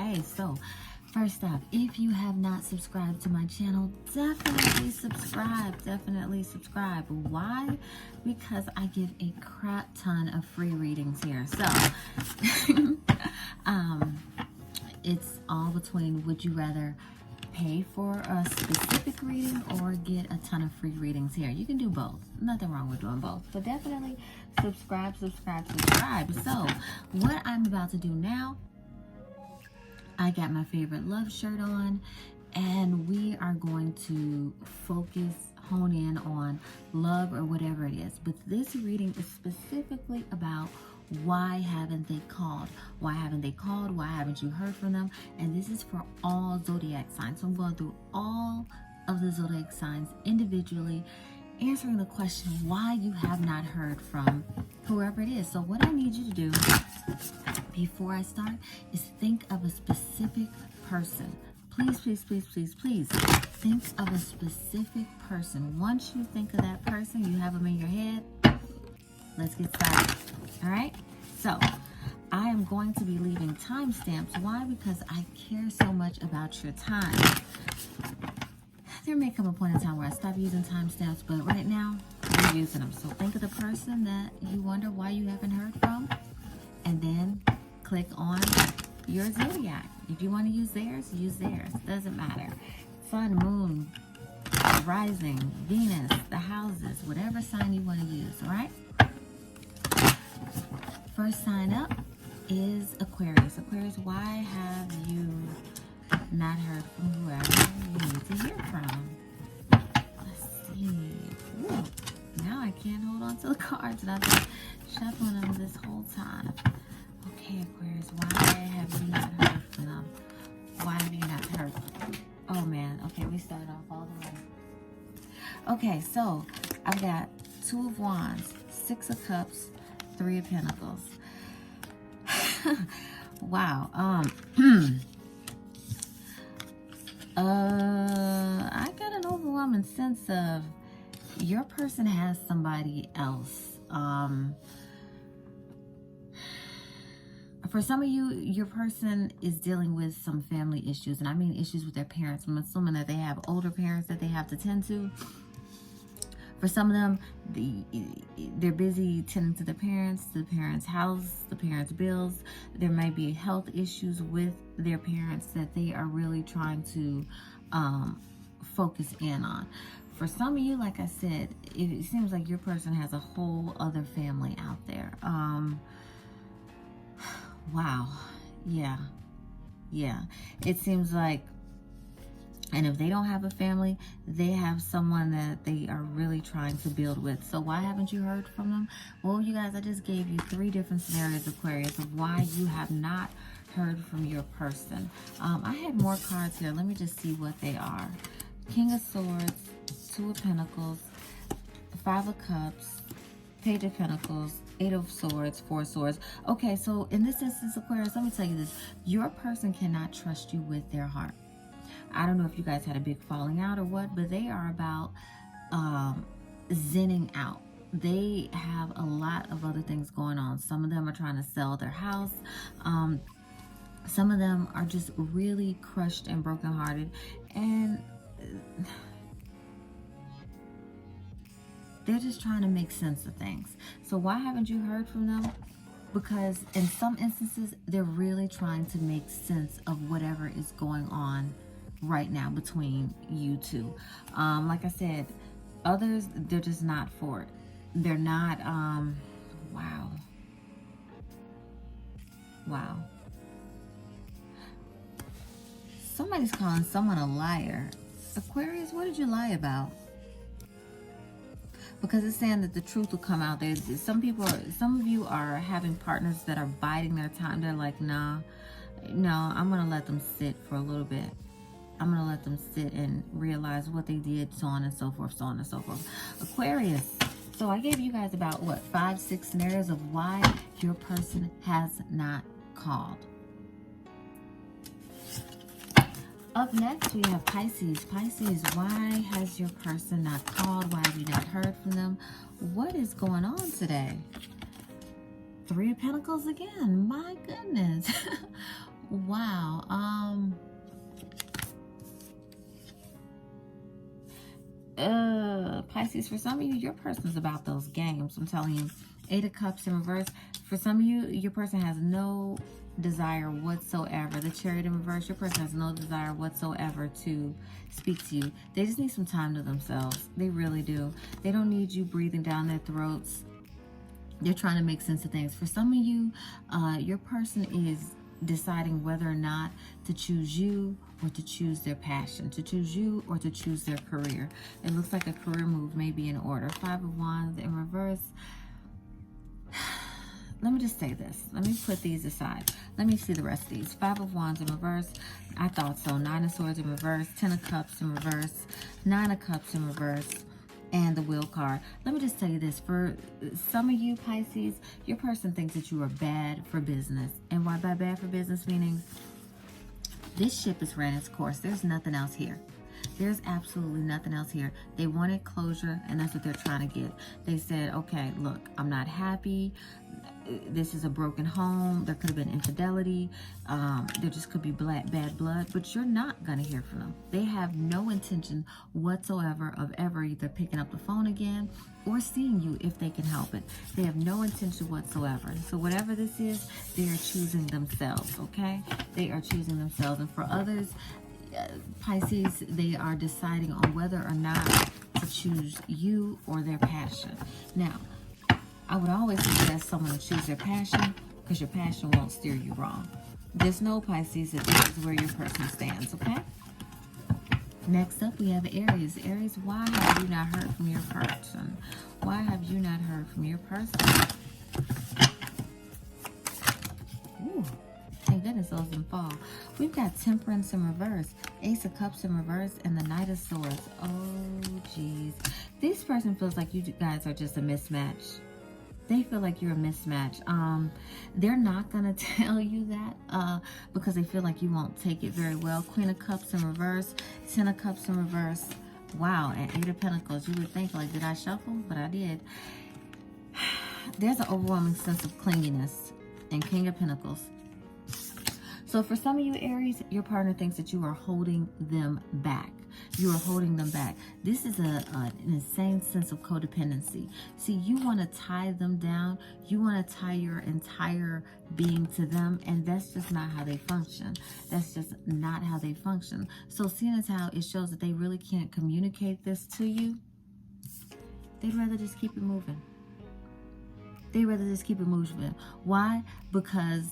Okay, so first off, if you have not subscribed to my channel, definitely subscribe. Definitely subscribe. Why? Because I give a crap ton of free readings here. So, it's all between would you rather pay for a specific reading or get a ton of free readings here. You can do both. Nothing wrong with doing both. But definitely subscribe. So, what I'm about to do now, I got my favorite love shirt on, and we are going to hone in on love or whatever it is. But this reading is specifically about why haven't they called? Why haven't they called? Why haven't you heard from them? And this is for all zodiac signs. So I'm going through all of the zodiac signs individually, answering the question why you have not heard from whoever it is. So what I need you to do before I start is think of a specific person. Please think of a specific person. Once you think of that person, you have them in your head, let's get started. All right, so I am going to be leaving timestamps. Why? Because I care so much about your time. There may come a point in time where I stop using timestamps, but right now we're using them. So think of the person that you wonder why you haven't heard from, and then click on your zodiac. If you want to use theirs, use theirs. Doesn't matter. Sun, moon, rising, Venus, the houses, whatever sign you want to use. All right. First sign up is Aquarius. Aquarius, why have you not heard from whoever you need to hear from? Let's see. Ooh, now I can't hold on to the cards, and I've been shuffling them this whole time. Okay, Aquarius, why have you not heard from them? Why have you not heard from them? Oh man, okay, we started off all the way. Okay, so I've got Two of Wands, Six of Cups, Three of Pentacles. Wow. I got an overwhelming sense of your person has somebody else. For some of you, your person is dealing with some family issues, and I mean issues with their parents. I'm assuming that they have older parents that they have to tend to. For some of them, they're busy tending to the parents' house, the parents' bills. There may be health issues with their parents that they are really trying to focus in on. For some of you, like I said, it seems like your person has a whole other family out there. Wow. Yeah. It seems like, and if they don't have a family, they have someone that they are really trying to build with. So why haven't you heard from them? Well, you guys, I just gave you 3 different scenarios, Aquarius, of why you have not heard from your person. I had more cards here. Let me just see what they are. King of Swords, Two of Pentacles, Five of Cups, Page of Pentacles, Eight of Swords, Four of Swords. Okay, so in this instance, Aquarius, let me tell you this. Your person cannot trust you with their heart. I don't know if you guys had a big falling out or what, but they are about zenning out. They have a lot of other things going on. Some of them are trying to sell their house. Some of them are just really crushed and brokenhearted, and they're just trying to make sense of things. So why haven't you heard from them? Because in some instances, they're really trying to make sense of whatever is going on right now between you two. Like I said, others, they're just not for it. They're not, wow. Somebody's calling someone a liar. Aquarius, what did you lie about? Because it's saying that the truth will come out. There's some of you are having partners that are biding their time. They're like, no, I'm going to let them sit for a little bit. I'm going to let them sit and realize what they did, so on and so forth, Aquarius, so I gave you guys about, 5-6 scenarios of why your person has not called. Up next, we have Pisces. Pisces, why has your person not called? Why have you not heard from them? What is going on today? Three of Pentacles again. My goodness. Wow. Pisces, for some of you, your person's about those games. I'm telling you. 8 of Cups in reverse. For some of you, your person has no desire whatsoever. The Chariot in reverse, your person has no desire whatsoever to speak to you. They just need some time to themselves. They really do. They don't need you breathing down their throats. They're trying to make sense of things. For some of you, your person is deciding whether or not to choose you or to choose their passion, to choose you or to choose their career. It looks like a career move may be in order. 5 of Wands in reverse. Let me just say this. Let me put these aside. Let me see the rest of these. 5 of Wands in reverse. I thought so. 9 of Swords in reverse. 10 of Cups in reverse. 9 of Cups in reverse. And the Wheel card. Let me just tell you this. For some of you, Pisces, your person thinks that you are bad for business. And why by bad for business? Meaning this ship has ran its course. There's nothing else here. There's absolutely nothing else here. They wanted closure, and that's what they're trying to get. They said, okay, look, I'm not happy. This is a broken home. There could have been infidelity. There just could be bad blood, but you're not going to hear from them. They have no intention whatsoever of ever either picking up the phone again or seeing you if they can help it. They have no intention whatsoever. So whatever this is, they are choosing themselves, okay? They are choosing themselves. And for others, Pisces, they are deciding on whether or not to choose you or their passion. Now, I would always suggest someone to choose their passion because your passion won't steer you wrong. Just know, Pisces, that this is where your person stands, okay? Next up, we have Aries. Aries, why have you not heard from your person? Why have you not heard from your person? Ooh. Thank goodness those didn't fall. We've got Temperance in reverse, Ace of Cups in reverse, and the Knight of Swords. Oh, geez. This person feels like you guys are just a mismatch. They feel like you're a mismatch. They're not going to tell you that because they feel like you won't take it very well. Queen of Cups in reverse, 10 of Cups in reverse. Wow, and 8 of Pentacles. You would think, like, did I shuffle? But I did. There's an overwhelming sense of clinginess. And King of Pentacles. So for some of you, Aries, your partner thinks that you are holding them back. You are holding them back. This is an insane sense of codependency. See, you want to tie them down. You want to tie your entire being to them, and that's just not how they function. That's just not how they function. So seeing as how it shows that they really can't communicate this to you, they'd rather just keep it moving. They'd rather just keep it moving. Why? Because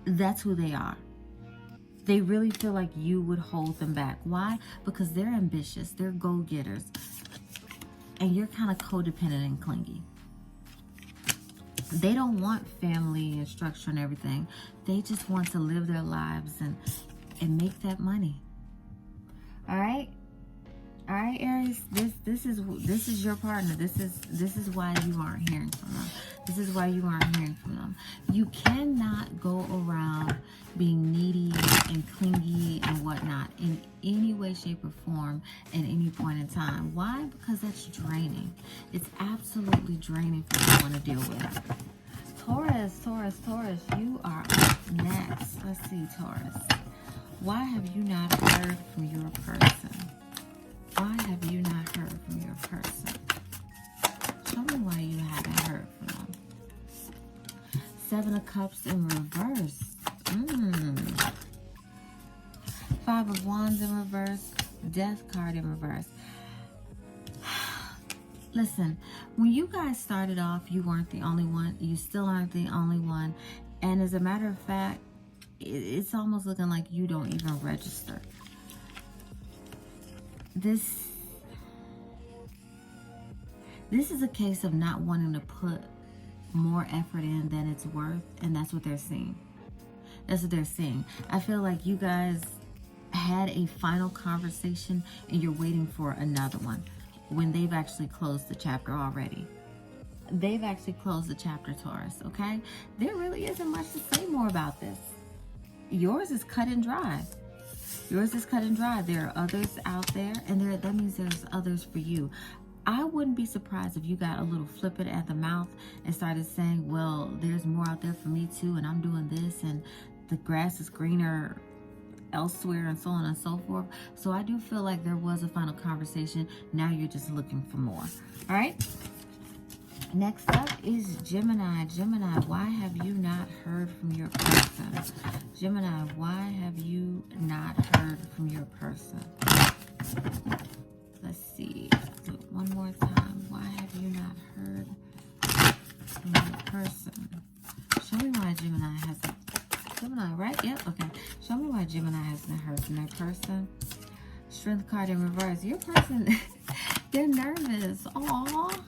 that's who they are. They really feel like you would hold them back. Why? Because they're ambitious. They're go-getters. And you're kind of codependent and clingy. They don't want family and structure and everything. They just want to live their lives and make that money. All right? All right, Aries, this is your partner. This is why you aren't hearing from them. This is why you aren't hearing from them. You cannot go around being needy and clingy and whatnot in any way, shape, or form at any point in time. Why? Because that's draining. It's absolutely draining for someone to deal with. Taurus, you are up next. Let's see, Taurus. Why have you not heard from your person? Why have you not heard from your person? Show me why you haven't heard from them. 7 of Cups in reverse. 5 of Wands in reverse. Death card in reverse. Listen, when you guys started off, you weren't the only one. You still aren't the only one. And as a matter of fact, it's almost looking like you don't even register. This is a case of not wanting to put more effort in than it's worth, and that's what they're seeing. That's what they're seeing. I feel like you guys had a final conversation and you're waiting for another one when they've actually closed the chapter already. They've actually closed the chapter, Taurus, okay? There really isn't much to say more about this. Yours is cut and dry. Yours is cut and dry. There are others out there, and that means there's others for you. I wouldn't be surprised if you got a little flippant at the mouth and started saying, well, there's more out there for me too, and I'm doing this, and the grass is greener elsewhere and so on and so forth. So I do feel like there was a final conversation. Now you're just looking for more. All right. Next up is Gemini. Gemini, why have you not heard from your person? Gemini, why have you not heard from your person? Let's see. Do it one more time. Why have you not heard from your person? Show me why Gemini hasn't. Gemini, right? Yep, okay. Show me why Gemini hasn't heard from their person. Strength card in reverse. Your person, they're nervous. Aww.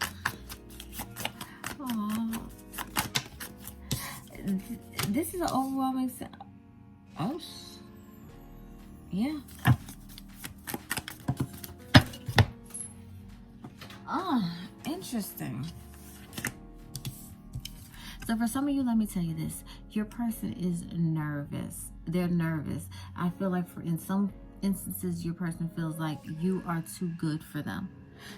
Aww. This is an overwhelming. Oh, yeah. Oh, interesting. So for some of you, let me tell you this. Your person is nervous. They're nervous. I feel like in some instances, your person feels like you are too good for them.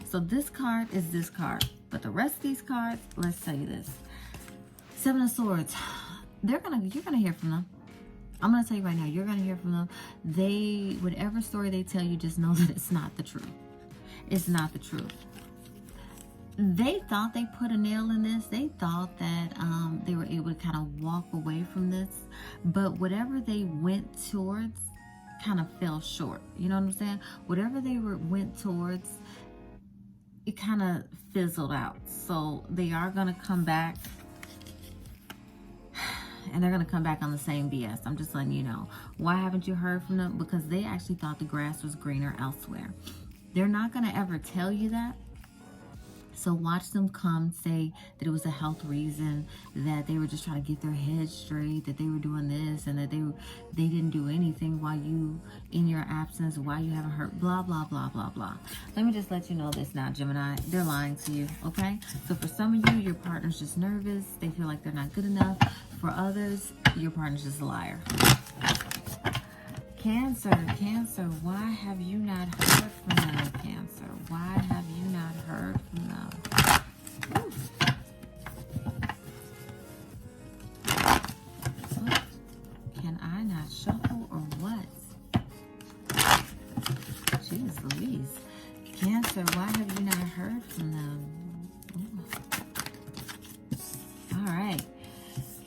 So this card is this card. But the rest of these cards, let's tell you this. Seven of Swords. You're gonna hear from them. I'm gonna tell you right now, you're gonna hear from them. Whatever story they tell you, just know that it's not the truth. It's not the truth. They thought they put a nail in this. They thought that they were able to kind of walk away from this. But whatever they went towards kind of fell short. You know what I'm saying? Whatever they went towards, it kind of fizzled out. So they are going to come back. And they're going to come back on the same BS. I'm just letting you know. Why haven't you heard from them? Because they actually thought the grass was greener elsewhere. They're not going to ever tell you that. So watch them come say that it was a health reason, that they were just trying to get their head straight, that they were doing this, and that they didn't do anything while you, in your absence, why you haven't heard, blah, blah, blah, blah, blah. Let me just let you know this now, Gemini. They're lying to you, okay? So for some of you, your partner's just nervous. They feel like they're not good enough. For others, your partner's just a liar. Cancer, why have you not heard from them, Cancer? Why have you not heard from them? Oof. Oh, can I not shuffle or what? Jeez Louise. Cancer, why have you not heard from them? Ooh. All right.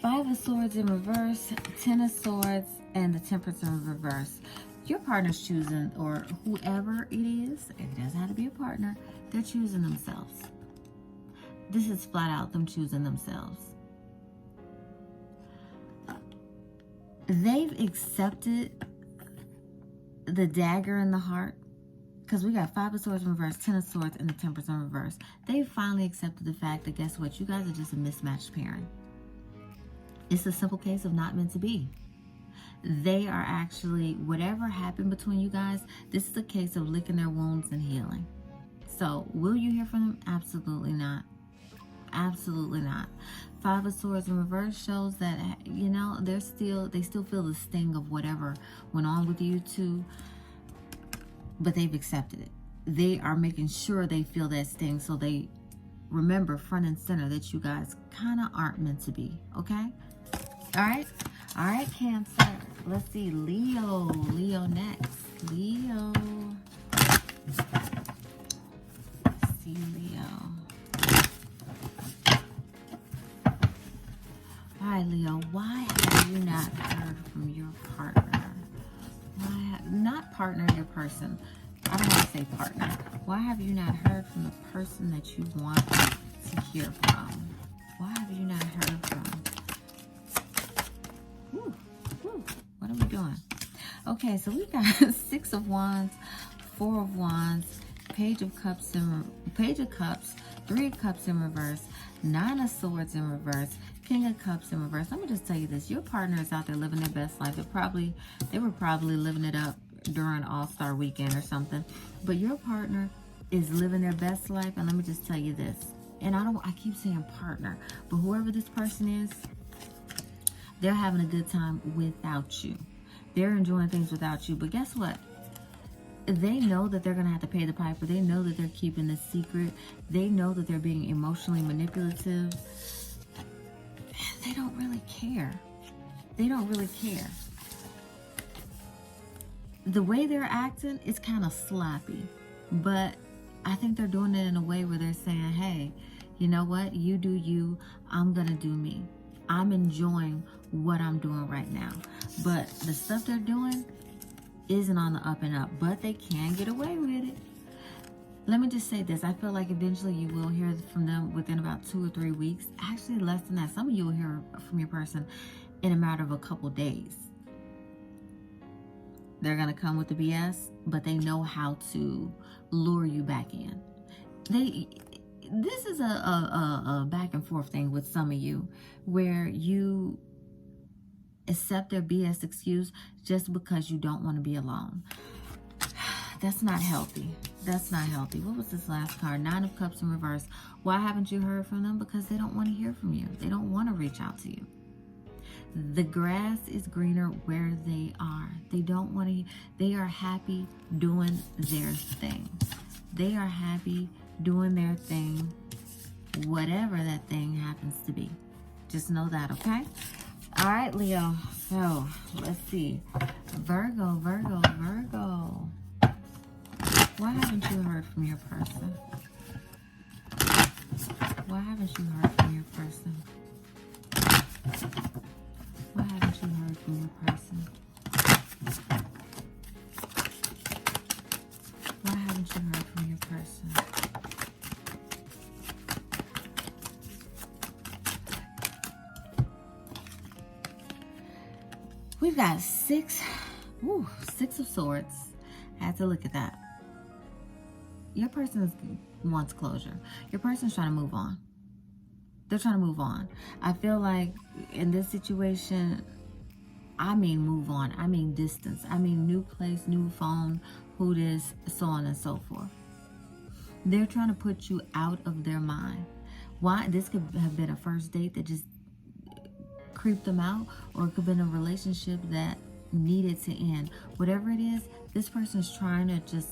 Five of Swords in reverse, Ten of Swords, and the Temperance in reverse. Your partner's choosing, or whoever it is, it doesn't have to be a partner, they're choosing themselves. This is flat out them choosing themselves. They've accepted the dagger in the heart, because we got Five of Swords in reverse, Ten of Swords, and the Temperance in reverse. They finally accepted the fact that, guess what, you guys are just a mismatched pairing. It's a simple case of not meant to be. They are actually, whatever happened between you guys, this is a case of licking their wounds and healing. So, will you hear from them? Absolutely not. Absolutely not. Five of Swords in reverse shows that, you know, they still feel the sting of whatever went on with you two, but they've accepted it. They are making sure they feel that sting, so they remember front and center that you guys kind of aren't meant to be, okay? All right, Cancer. Let's see, Leo next. Leo. Let's see, Leo. All right, Leo, why have you not heard from your partner? Not partner, your person. I don't want to say partner. Why have you not heard from the person that you want to hear from? Why have you not heard from? What are we doing? Okay, so we got Six of Wands, Four of Wands, Page of Cups, Three of Cups in reverse, Nine of Swords in reverse, King of Cups in reverse. Let me just tell you this. Your partner is out there living their best life. They were probably living it up during All-Star Weekend or something. But your partner is living their best life. And let me just tell you this. And I keep saying partner, but whoever this person is, they're having a good time without you. They're enjoying things without you. But guess what? They know that they're going to have to pay the piper. They know that they're keeping this secret. They know that they're being emotionally manipulative. They don't really care. they don't really care. The way they're acting is kind of sloppy, but I think they're doing it in a way where they're saying, hey, you know what? You do you, I'm gonna do me. I'm enjoying what I'm doing right now. But the stuff they're doing isn't on the up and up, but they can get away with it. Let me just say this. I feel like eventually you will hear from them within about 2 or 3 weeks. Actually, less than that. Some of you will hear from your person in a matter of a couple days. They're going to come with the BS, but they know how to lure you back in. This is a back and forth thing with some of you, where you accept their BS excuse just because you don't want to be alone. That's not healthy. That's not healthy. What was this last card? 9 of Cups in reverse. Why haven't you heard from them? Because they don't want to hear from you. They don't want to reach out to you. The grass is greener where they are. They don't want to. They are happy doing their thing. They are happy doing their thing, whatever that thing happens to be. Just know that, okay? All right, Leo. So, let's see. Virgo. Why haven't you heard from your person? Why haven't you heard from your person? Why haven't you heard from your person? Why haven't you heard from your person? We've got 6 of Swords. I had to look at that. Your person wants closure. Your person's trying to move on. They're trying to move on. I feel like in this situation, I mean move on. I mean distance. I mean new place, new phone, who this, so on and so forth. They're trying to put you out of their mind. Why? This could have been a first date that just creeped them out, or it could have been a relationship that needed to end. Whatever it is, this person's trying to just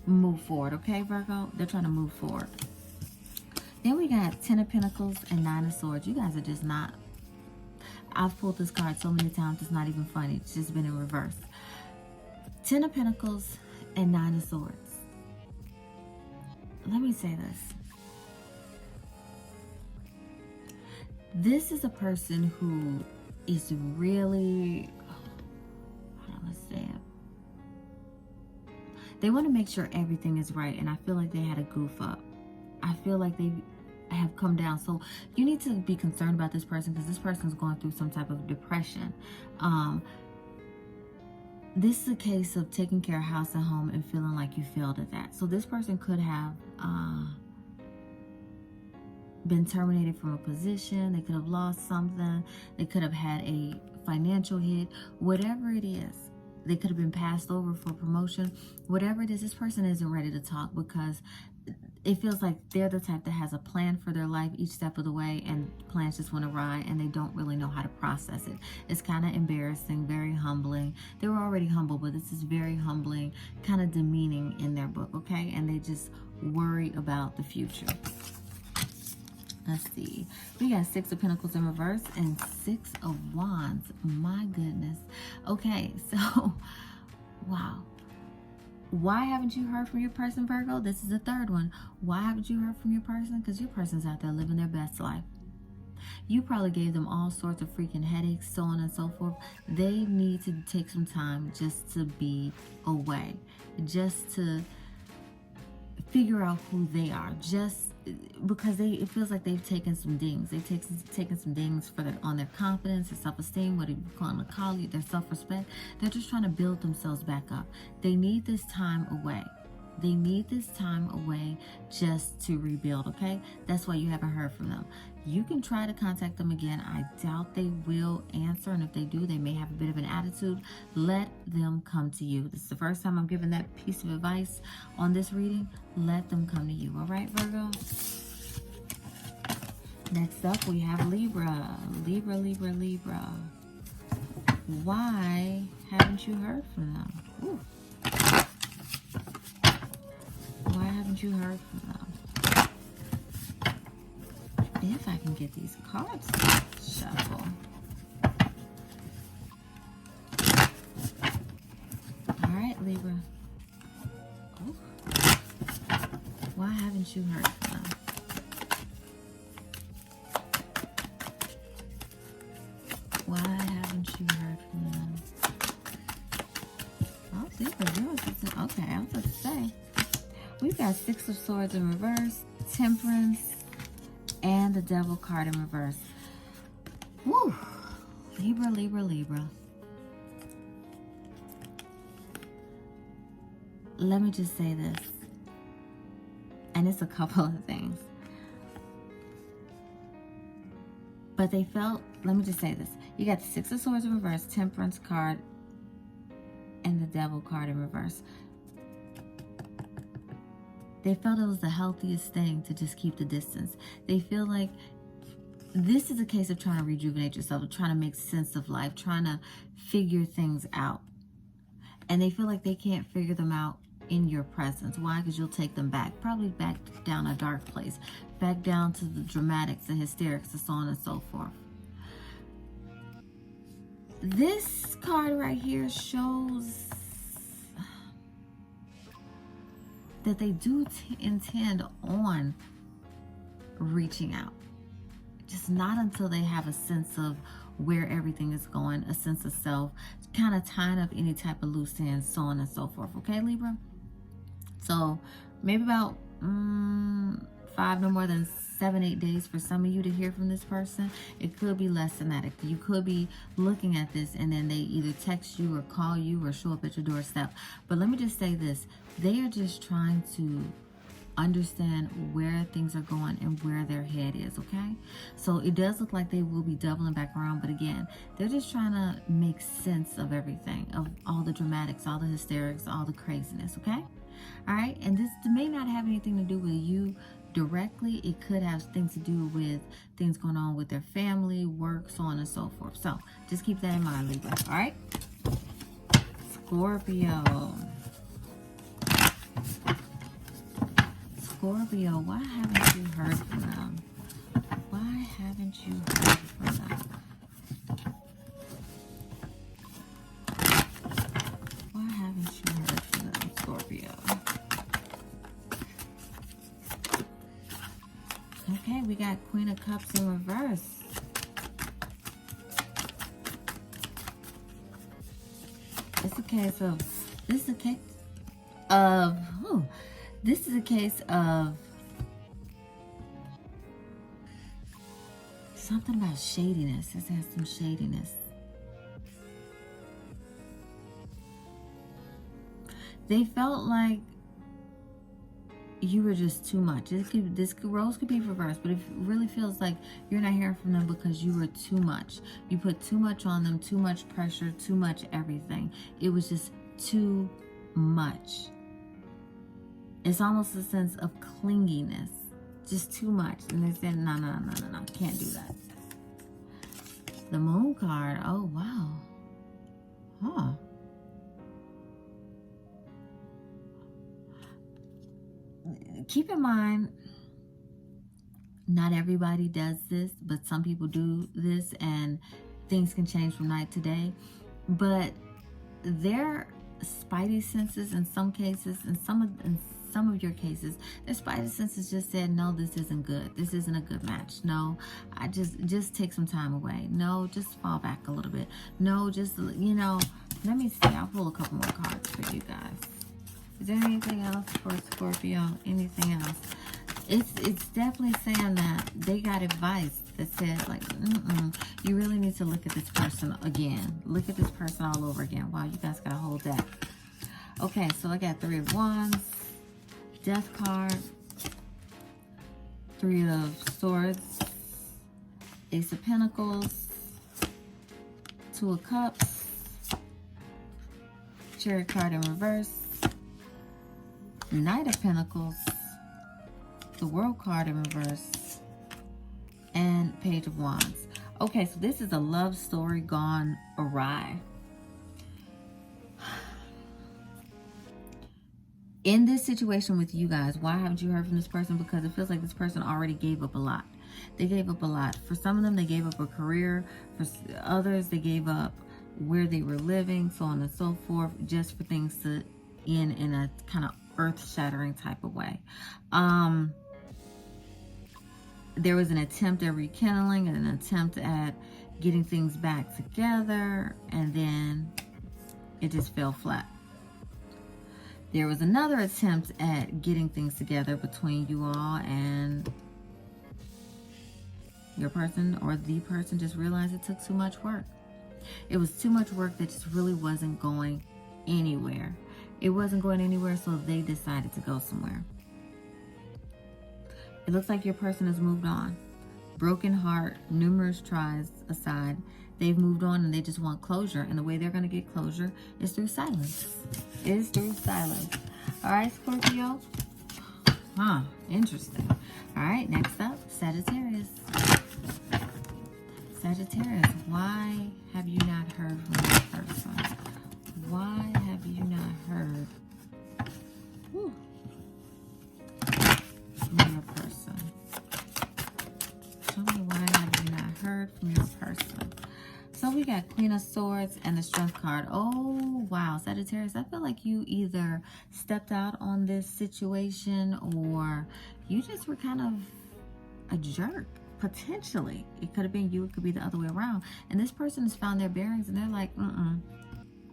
move forward, okay, Virgo? They're trying to move forward. Then we got 10 of Pentacles and 9 of Swords. You guys are just not... I've pulled this card so many times, it's not even funny. It's just been in reverse. 10 of Pentacles and 9 of Swords. Let me say this. This is a person who is really... How do I say it? They want to make sure everything is right, and I feel like they had a goof up. I feel like they have come down. So you need to be concerned about this person, because this person is going through some type of depression. This is a case of taking care of house and home and feeling like you failed at that. So this person could have been terminated from a position. They could have lost something. They could have had a financial hit. Whatever it is. They could have been passed over for promotion. Whatever it is, this person isn't ready to talk, because it feels like they're the type that has a plan for their life each step of the way, and plans just went awry and they don't really know how to process it. It's kind of embarrassing, very humbling. They were already humble, but this is very humbling, kind of demeaning in their book, okay? And they just worry about the future. Let's see. We got 6 of Pentacles in reverse and 6 of Wands. My goodness. Okay, so, wow. Why haven't you heard from your person, Virgo? This is the third one. Why haven't you heard from your person? Because your person's out there living their best life. You probably gave them all sorts of freaking headaches, so on and so forth. They need to take some time just to be away. Just to figure out who they are. Just because it feels like they've taken some dings. They've taken some dings on their confidence, their self-esteem, what you call it, their self-respect. They're just trying to build themselves back up. They need this time away. They need this time away just to rebuild, okay? That's why you haven't heard from them. You can try to contact them again. I doubt they will answer, and if they do, they may have a bit of an attitude. Let them come to you. This is the first time I'm giving that piece of advice on this reading. Let them come to you, all right, Virgo? Next up, we have Libra. Libra. Why haven't you heard from them? Ooh. Why haven't you heard from them? If I can get these cards to shuffle. haven't you heard from them? Why haven't you heard from them? Oh, see, for yours, okay, I was about to say. We've got Six of Swords in reverse, Temperance, and the Devil card in reverse. Woo! Libra, Libra, Libra. Let me just say this. And it's a couple of things. But they felt, let me just say this. You got the Six of Swords in reverse, Temperance card, and the Devil card in reverse. They felt it was the healthiest thing to just keep the distance. They feel like this is a case of trying to rejuvenate yourself, trying to make sense of life, trying to figure things out. And they feel like they can't figure them out in your presence. Why? Because you'll take them back, probably back down a dark place, back down to the dramatics, the hysterics, and so on and so forth. This card right here shows that they do intend on reaching out, just not until they have a sense of where everything is going, a sense of self, kind of tying up any type of loose ends, so on and so forth. Okay, Libra? So maybe about 5, no more than 7, 8 days for some of you to hear from this person. It could be less than that. You could be looking at this and then they either text you or call you or show up at your doorstep. But let me just say this. They are just trying to understand where things are going and where their head is, okay? So it does look like they will be doubling back around, but again, they're just trying to make sense of everything, of all the dramatics, all the hysterics, all the craziness, okay? All right, and this may not have anything to do with you directly. It could have things to do with things going on with their family, work, so on and so forth. So just keep that in mind, Libra, all right? Scorpio. Scorpio, why haven't you heard from them? Why haven't you heard from them? Why haven't you heard from them, Scorpio? Okay, we got Queen of Cups in reverse. It's a case of, this is a case of, this is a case of something about shadiness. This has some shadiness. They felt like you were just too much. Rose could be reversed, but it really feels like you're not hearing from them because you were too much. You put too much on them, too much pressure, too much everything. It was just too much. It's almost a sense of clinginess, just too much. And they said, no, can't do that. The Moon card, oh wow. Huh. Keep in mind, not everybody does this, but some people do this and things can change from night to day. But their spidey senses in some cases, in some of your cases, their spidey senses just said, no, this isn't good. This isn't a good match. No, I just take some time away. No, just fall back a little bit. No, just, you know, let me see. I'll pull a couple more cards for you guys. Is there anything else for Scorpio? Anything else? It's definitely saying that they got advice that said, like, you really need to look at this person again. Look at this person all over again. Wow, you guys got a whole deck. Okay, so I got 3 of Wands, Death card, 3 of Swords, Ace of Pentacles, 2 of Cups, Chariot card in reverse, Knight of Pentacles, the World card in reverse, and Page of Wands. Okay, so this is a love story gone awry. In this situation with you guys, why haven't you heard from this person? Because it feels like this person already gave up a lot. They gave up a lot. For some of them, they gave up a career. For others, they gave up where they were living, so on and so forth, just for things to end in a kind of earth-shattering type of way. There was an attempt at rekindling and an attempt at getting things back together, and then it just fell flat. There was another attempt at getting things together between you all, and your person or the person just realized it took too much work. It was too much work that just really wasn't going anywhere. It wasn't going anywhere, so they decided to go somewhere. It looks like your person has moved on. Broken heart, numerous tries aside, they've moved on and they just want closure. And the way they're going to get closure is through silence. It is through silence. All right, Scorpio. Interesting. All right, next up, Sagittarius. Sagittarius, why have you not heard from your person? Why have you not heard from your person? Tell me, why have you not heard from your person? So we got Queen of Swords and the Strength card. Oh, wow. Sagittarius, I feel like you either stepped out on this situation or you just were kind of a jerk. Potentially. It could have been you. It could be the other way around. And this person has found their bearings and they're like,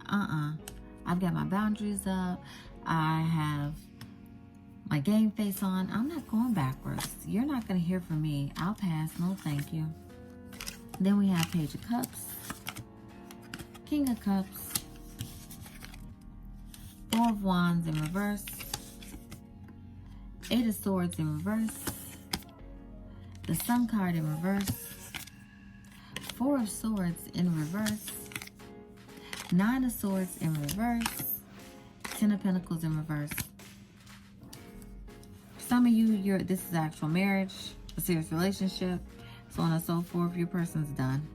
I've got my boundaries up. I have my game face on. I'm not going backwards. You're not going to hear from me. I'll pass. No, thank you. Then we have Page of Cups, King of Cups, Four of Wands in reverse, Eight of Swords in reverse, the Sun card in reverse, Four of Swords in reverse, Nine of Swords in reverse, Ten of Pentacles in reverse. Some of you, this is actual marriage, a serious relationship, so on and so forth. Your person's done.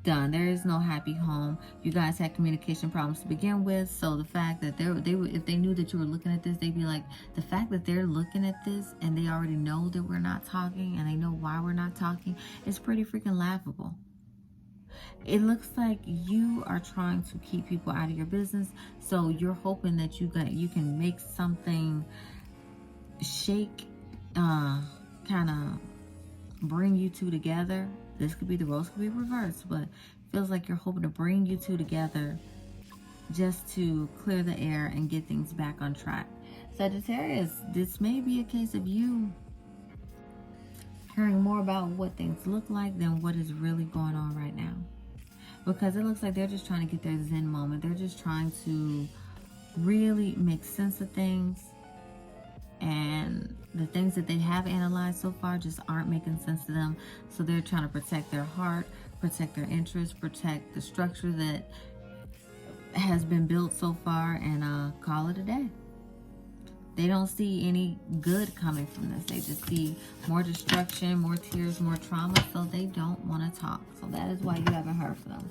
Done. There is no happy home. You guys had communication problems to begin with, so the fact that they would, if they knew that you were looking at this, they'd be like, the fact that they're looking at this and they already know that we're not talking and they know why we're not talking, is pretty freaking laughable. It looks like you are trying to keep people out of your business, so you're hoping that you can make something shake, kind of bring you two together. This could be the roles, could be reversed, but it feels like you're hoping to bring you two together just to clear the air and get things back on track. Sagittarius, this may be a case of you hearing more about what things look like than what is really going on right now. Because it looks like they're just trying to get their Zen moment. They're just trying to really make sense of things. And the things that they have analyzed so far just aren't making sense to them. So they're trying to protect their heart, protect their interests, protect the structure that has been built so far, and call it a day. They don't see any good coming from this. They just see more destruction, more tears, more trauma. So they don't want to talk. So that is why you haven't heard from them.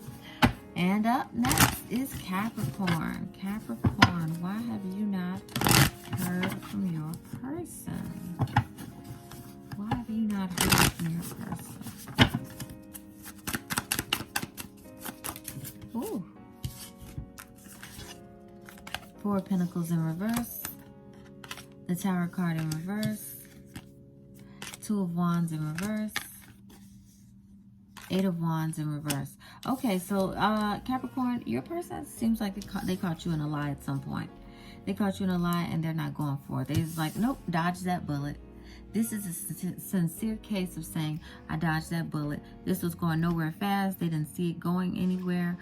And up next is Capricorn. Capricorn, why have you not heard from your person? Why have you not heard from your person? Ooh. Four of Pentacles in reverse. The Tower card in reverse. Two of Wands in reverse. Eight of Wands in reverse. Okay, so Capricorn, your person seems like they caught you in a lie at some point. They caught you in a lie and they're not going for it. They're just like, nope, dodge that bullet. This is a sincere case of saying, I dodged that bullet. This was going nowhere fast. They didn't see it going anywhere.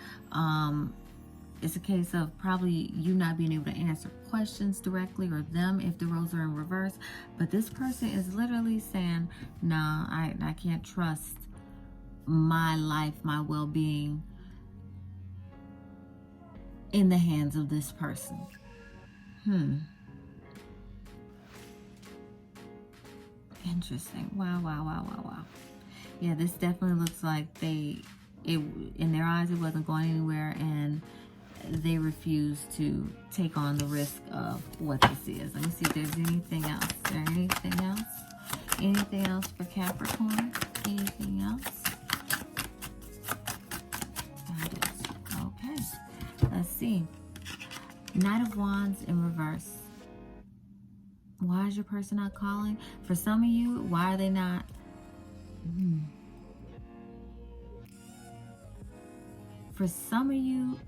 It's a case of probably you not being able to answer questions directly, or them if the roles are in reverse. But this person is literally saying, nah, I can't trust my life, my well-being in the hands of this person. Interesting. Wow. Yeah, this definitely looks like in their eyes, it wasn't going anywhere, and they refused to take on the risk of what this is. Let me see if there's anything else. Is there anything else? Anything else for Capricorn? Anything else? Okay. Let's see. Knight of Wands in reverse. Why is your person not calling? For some of you, why are they not? For some of you,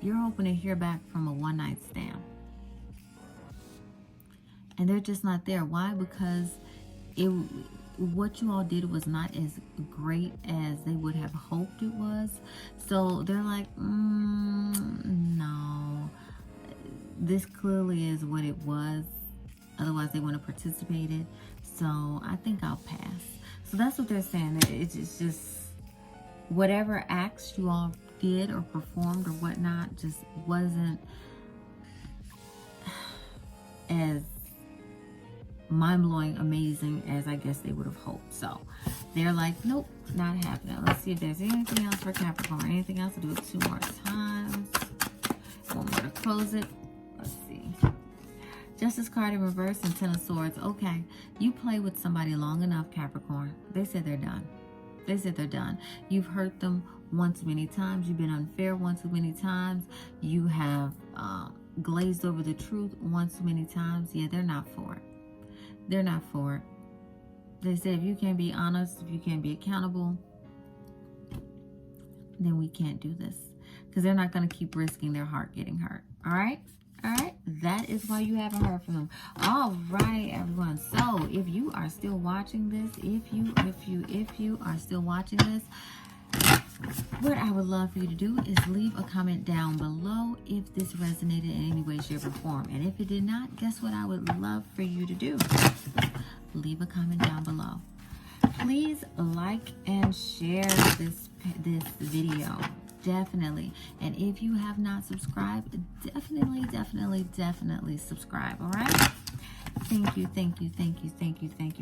you're hoping to hear back from a one-night stand. And they're just not there. Why? Because what you all did was not as great as they would have hoped it was. So they're like, no. This clearly is what it was. Otherwise, they wouldn't have participated. So I think I'll pass. So that's what they're saying. It's just whatever acts you all did or performed or whatnot just wasn't as mind-blowing, amazing as I guess they would have hoped. So they're like, nope, not happening. Let's see if there's anything else for Capricorn. Anything else? I'll do it 2 more times. One more to close it. Let's see. Justice card in reverse and 10 of Swords. Okay, you play with somebody long enough, Capricorn. They said they're done. They said they're done. You've hurt them one too many times. You've been unfair one too many times. You have glazed over the truth one too many times. Yeah, they're not for it. They're not for it. They said if you can't be honest, if you can't be accountable, then we can't do this. Because they're not going to keep risking their heart getting hurt. All right? All right? That is why you haven't heard from them. All right, everyone. So, if you are still watching this, if you are still watching this, what I would love for you to do is leave a comment down below if this resonated in any way, shape, or form. And if it did not, guess what I would love for you to do? Leave a comment down below. Please like and share this video. Definitely. And if you have not subscribed, definitely subscribe. All right? Thank you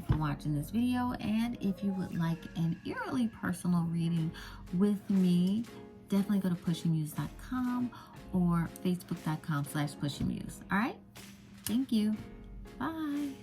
for watching this video. And if you would like an eerily personal reading with me, definitely go to pushymuse.com or facebook.com/pushymuse. All right? Thank you. Bye.